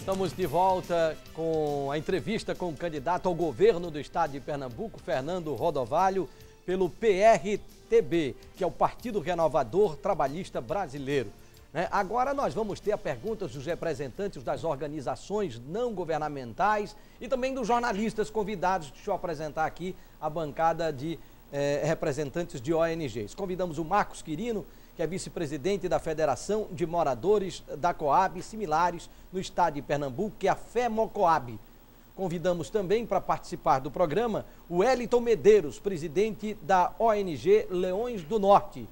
Estamos de volta com a entrevista com o candidato ao governo do estado de Pernambuco, Fernando Rodovalho, pelo PRTB, que é o Partido Renovador Trabalhista Brasileiro. Agora nós vamos ter a perguntas dos representantes das organizações não governamentais e também dos jornalistas convidados. Deixa eu apresentar aqui a bancada de representantes de ONGs. Convidamos o Marcos Quirino, que é vice-presidente da Federação de Moradores da Coab similares no estado de Pernambuco, que é a FEMOCOAB. Convidamos também para participar do programa o Wellington Medeiros, presidente da ONG Leões do Norte.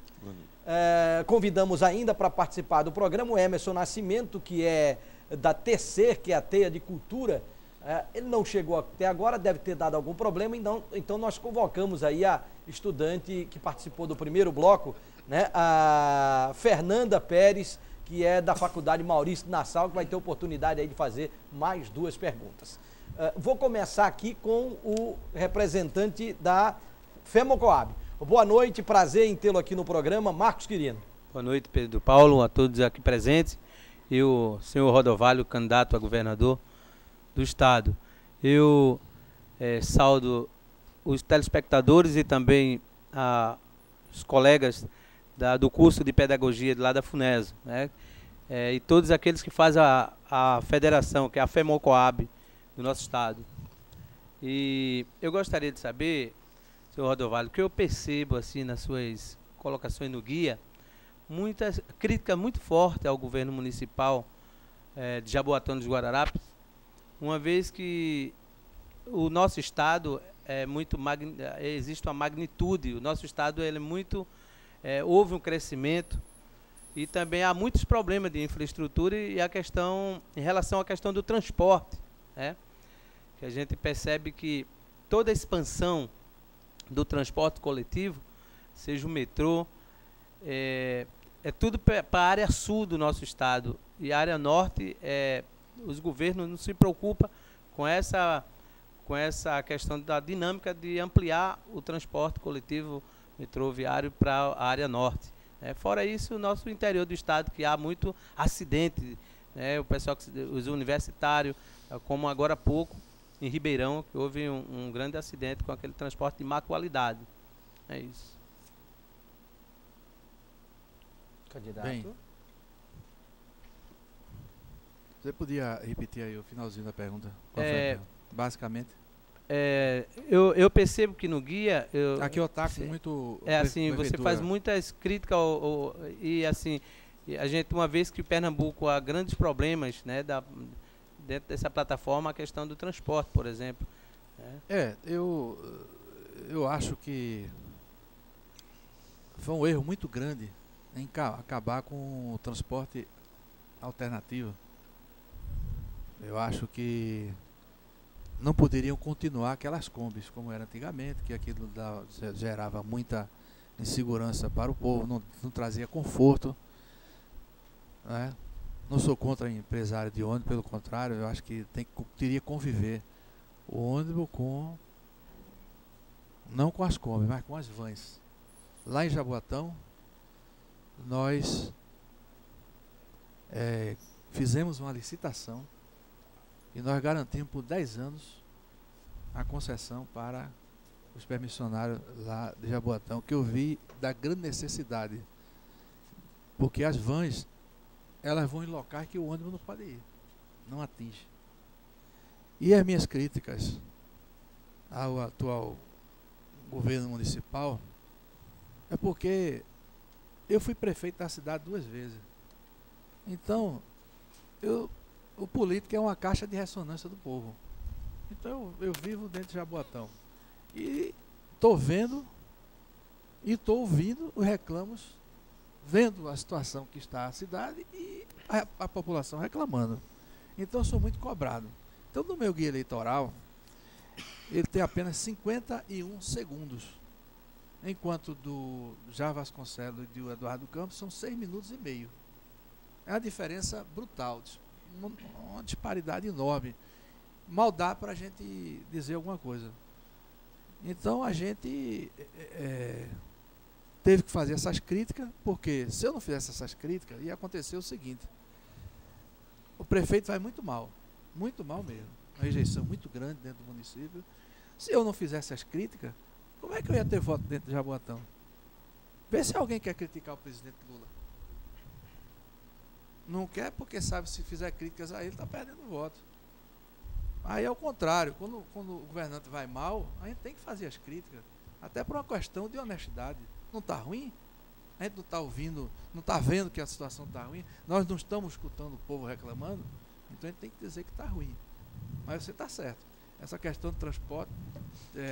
Convidamos ainda para participar do programa o Emerson Nascimento, que é da TC, que é a Teia de Cultura. Ele não chegou até agora, deve ter dado algum problema, então nós convocamos aí a estudante que participou do primeiro bloco, a Fernanda Pérez, que é da Faculdade Maurício Nassau, que vai ter oportunidade aí de fazer mais duas perguntas. Vou começar aqui com o representante da FEMOCOAB. Boa noite, prazer em tê-lo aqui no programa, Marcos Quirino. Boa noite, Pedro Paulo, a todos aqui presentes e o senhor Rodovalho, candidato a governador do estado. Eu saúdo os telespectadores e também os colegas do curso de pedagogia lá da FUNESO, e todos aqueles que fazem a federação, que é a FEMOCOAB do nosso estado. E eu gostaria de saber, senhor Rodovalho, que eu percebo assim nas suas colocações no guia, muita crítica muito forte ao governo municipal de Jaboatão dos Guararapes, uma vez que o nosso estado existe uma magnitude, o nosso estado ele é muito, houve um crescimento e também há muitos problemas de infraestrutura e a questão, em relação à questão do transporte, que a gente percebe que toda a expansão do transporte coletivo, seja o metrô, é tudo para a área sul do nosso estado, e a área norte, os governos não se preocupam com essa questão da dinâmica de ampliar o transporte coletivo metroviário para a área norte. Fora isso, o nosso interior do estado, que há muito acidente, o pessoal, os universitários, como agora há pouco, em Ribeirão, que houve um grande acidente com aquele transporte de má qualidade. É isso. Candidato. Bem, você podia repetir aí o finalzinho da pergunta? Basicamente. Eu percebo que no guia... Aqui eu ataco muito... assim, você faz muitas críticas e assim, a gente, uma vez que Pernambuco há grandes problemas, dentro dessa plataforma, a questão do transporte, por exemplo. Eu acho que foi um erro muito grande em acabar com o transporte alternativo. Eu acho que não poderiam continuar aquelas combis como era antigamente, que aquilo gerava muita insegurança para o povo, não trazia conforto. Não sou contra empresário de ônibus, pelo contrário, eu acho que teria que conviver o ônibus não com as combis, mas com as vans. Lá em Jaboatão, nós fizemos uma licitação e nós garantimos por 10 anos a concessão para os permissionários lá de Jaboatão, que eu vi da grande necessidade, porque as vans elas vão em locais que o ônibus não pode ir, não atinge. E as minhas críticas ao atual governo municipal é porque eu fui prefeito da cidade 2 vezes. Então, o político é uma caixa de ressonância do povo. Então eu vivo dentro de Jaboatão. E estou vendo e estou ouvindo os reclamos, vendo a situação que está a cidade e a população reclamando. Então eu sou muito cobrado. Então no meu guia eleitoral, ele tem apenas 51 segundos. Enquanto do Jair Vasconcelos e do Eduardo Campos são 6 minutos e meio. É uma diferença brutal, uma disparidade enorme. Mal dá para a gente dizer alguma coisa. Então a gente teve que fazer essas críticas, porque se eu não fizesse essas críticas, ia acontecer o seguinte: o prefeito vai muito mal. muito mal mesmo. Uma rejeição muito grande dentro do município. Se eu não fizesse as críticas, como é que eu ia ter voto dentro de Jaboatão? Vê se alguém quer criticar o presidente Lula. Não quer porque sabe se fizer críticas a ele, está perdendo voto. Aí é o contrário, quando o governante vai mal, a gente tem que fazer as críticas, até por uma questão de honestidade. Não está ruim? A gente não está ouvindo, não está vendo que a situação está ruim, nós não estamos escutando o povo reclamando, então a gente tem que dizer que está ruim. Mas você está certo. Essa questão de transporte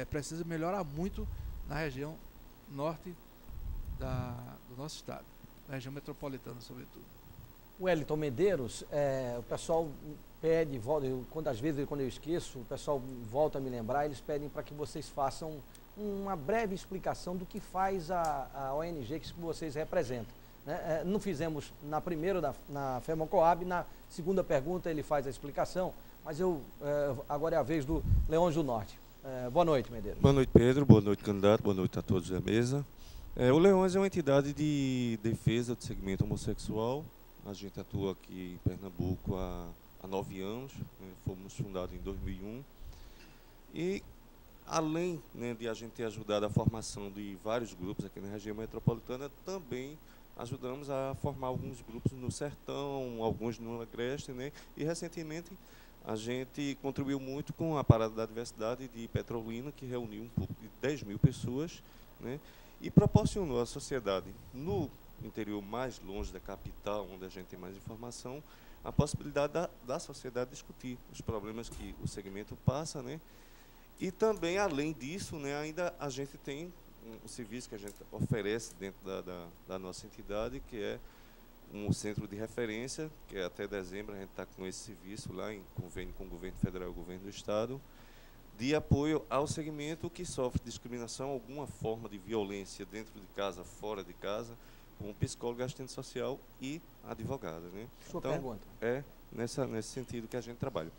precisa melhorar muito na região norte do nosso estado, na região metropolitana, sobretudo. Wellington Medeiros, o pessoal pede, às vezes quando eu esqueço, o pessoal volta a me lembrar, eles pedem para que vocês façam uma breve explicação do que faz a ONG que vocês representam. Né? Não fizemos na primeira, na FEMOCOAB, na segunda pergunta ele faz a explicação, mas agora é a vez do Leões do Norte. Boa noite, Medeiros. Boa noite, Pedro. Boa noite, candidato. Boa noite a todos da mesa. O Leões é uma entidade de defesa do segmento homossexual. A gente atua aqui em Pernambuco há 9 anos. Né? Fomos fundados em 2001. E, além, né, de a gente ter ajudado a formação de vários grupos aqui na região metropolitana, também ajudamos a formar alguns grupos no Sertão, alguns no Agreste, né? E, recentemente, a gente contribuiu muito com a Parada da Diversidade de Petrolina, que reuniu um público de 10 mil pessoas, né? E proporcionou à sociedade, no interior mais longe da capital, onde a gente tem mais informação, a possibilidade da sociedade discutir os problemas que o segmento passa, né? E também, além disso, né, ainda a gente tem um serviço que a gente oferece dentro da nossa entidade, que é um centro de referência, que até dezembro a gente está com esse serviço lá em convênio com o governo federal e o governo do estado, de apoio ao segmento que sofre discriminação, alguma forma de violência dentro de casa, fora de casa, com psicólogo, assistente social e advogada, né? Sua então, pergunta. É nesse sentido que a gente trabalha.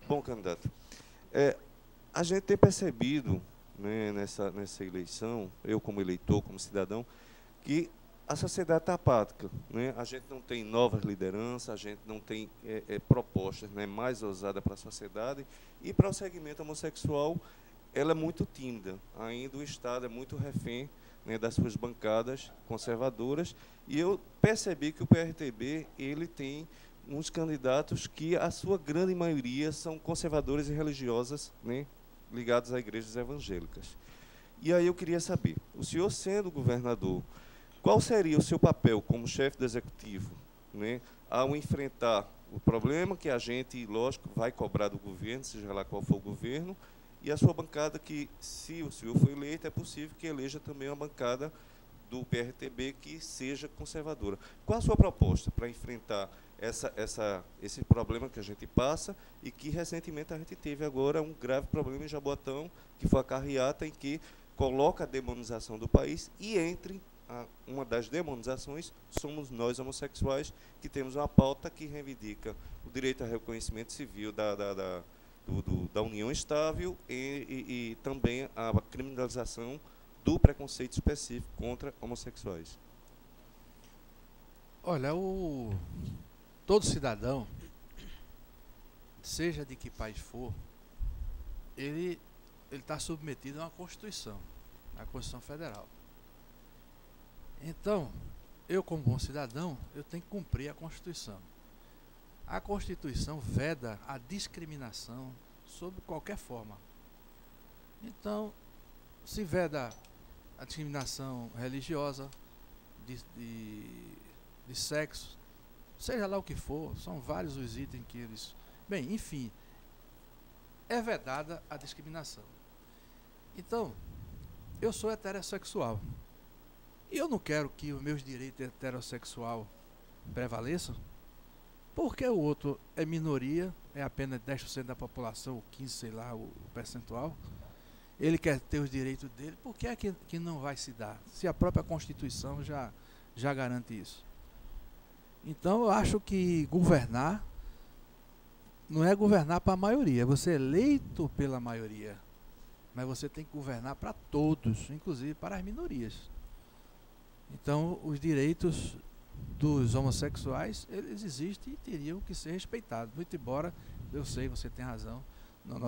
Bom, candidato, a gente tem percebido, né, nessa eleição, eu como eleitor, como cidadão, que a sociedade está apática, né? A gente não tem novas lideranças, a gente não tem propostas, né, mais ousadas para a sociedade, e para o segmento homossexual ela é muito tímida. Ainda o Estado é muito refém, né, das suas bancadas conservadoras, e eu percebi que o PRTB ele tem uns candidatos que a sua grande maioria são conservadores e religiosas, né, ligados a igrejas evangélicas. E aí eu queria saber, o senhor sendo governador, qual seria o seu papel como chefe do executivo, né, ao enfrentar o problema que a gente, lógico, vai cobrar do governo, seja lá qual for o governo, e a sua bancada que, se o senhor for eleito, é possível que eleja também uma bancada do PRTB que seja conservadora. Qual a sua proposta para enfrentar esse problema que a gente passa e que recentemente a gente teve agora um grave problema em Jaboatão, que foi a carreata em que coloca a demonização do país e entre uma das demonizações somos nós homossexuais, que temos uma pauta que reivindica o direito ao reconhecimento civil da união estável e também a criminalização do preconceito específico contra homossexuais. Olha, todo cidadão, seja de que país for, ele está submetido a uma Constituição, a Constituição Federal. Então, eu como bom cidadão, eu tenho que cumprir a Constituição. A Constituição veda a discriminação sob qualquer forma. Então, se veda a discriminação religiosa, de sexo, seja lá o que for, são vários os itens que eles... Bem, enfim, é vedada a discriminação. Então, eu sou heterossexual. E eu não quero que os meus direitos heterossexual prevaleçam, porque o outro é minoria, é apenas 10% da população, ou 15%, sei lá, o percentual. Ele quer ter os direitos dele, por que é que não vai se dar? Se a própria Constituição já garante isso. Então, eu acho que governar não é governar para a maioria, é você eleito pela maioria. Mas você tem que governar para todos, inclusive para as minorias. Então, os direitos dos homossexuais, eles existem e teriam que ser respeitados, muito embora Eu sei, você tem razão. No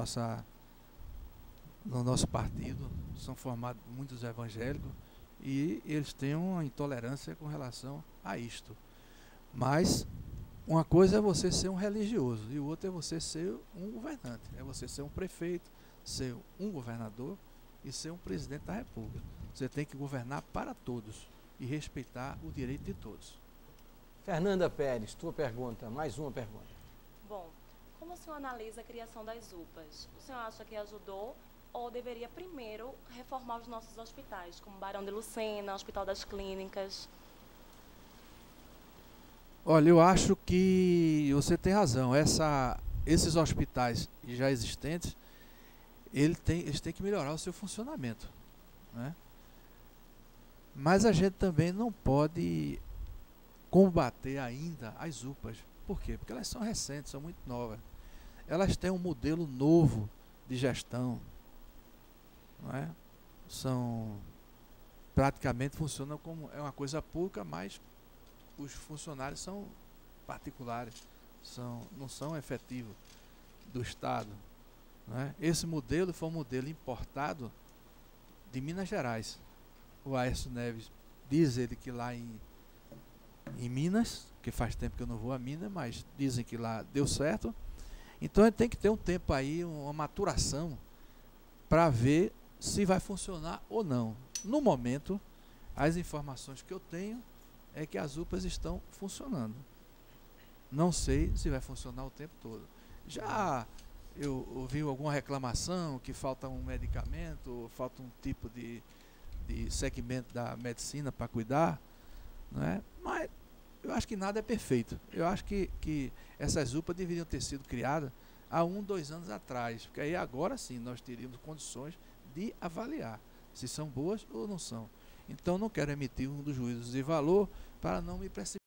nosso partido são formados muitos evangélicos e eles têm uma intolerância com relação a isto. Mas uma coisa é você ser um religioso e o outro é você ser um governante. É você ser um prefeito, ser um governador e ser um presidente da República. Você tem que governar para todos e respeitar o direito de todos. Fernanda Pérez, tua pergunta, mais uma pergunta. Bom, como o senhor analisa a criação das UPAs? O senhor acha que ajudou ou deveria primeiro reformar os nossos hospitais, como Barão de Lucena, Hospital das Clínicas? Olha, eu acho que você tem razão. Esses hospitais já existentes, eles têm que melhorar o seu funcionamento, né? Mas a gente também não pode combater ainda as UPAs. Por quê? Porque elas são recentes, são muito novas. Elas têm um modelo novo de gestão, não é? Praticamente funcionam como é uma coisa pública, mas os funcionários são particulares, não são efetivos do Estado, não é? Esse modelo foi um modelo importado de Minas Gerais. O Aécio Neves diz ele que lá em Minas, que faz tempo que eu não vou a Minas, mas dizem que lá deu certo. Então ele tem que ter um tempo aí, uma maturação, para ver se vai funcionar ou não. No momento, as informações que eu tenho é que as UPAs estão funcionando. Não sei se vai funcionar o tempo todo. Já eu ouvi alguma reclamação que falta um medicamento, falta um tipo de segmento da medicina para cuidar, não é? Mas eu acho que nada é perfeito. Eu acho que essas UPAs deveriam ter sido criadas há 2 anos atrás, porque aí agora sim nós teríamos condições de avaliar se são boas ou não são. Então não quero emitir um dos juízos de valor para não me precipitar.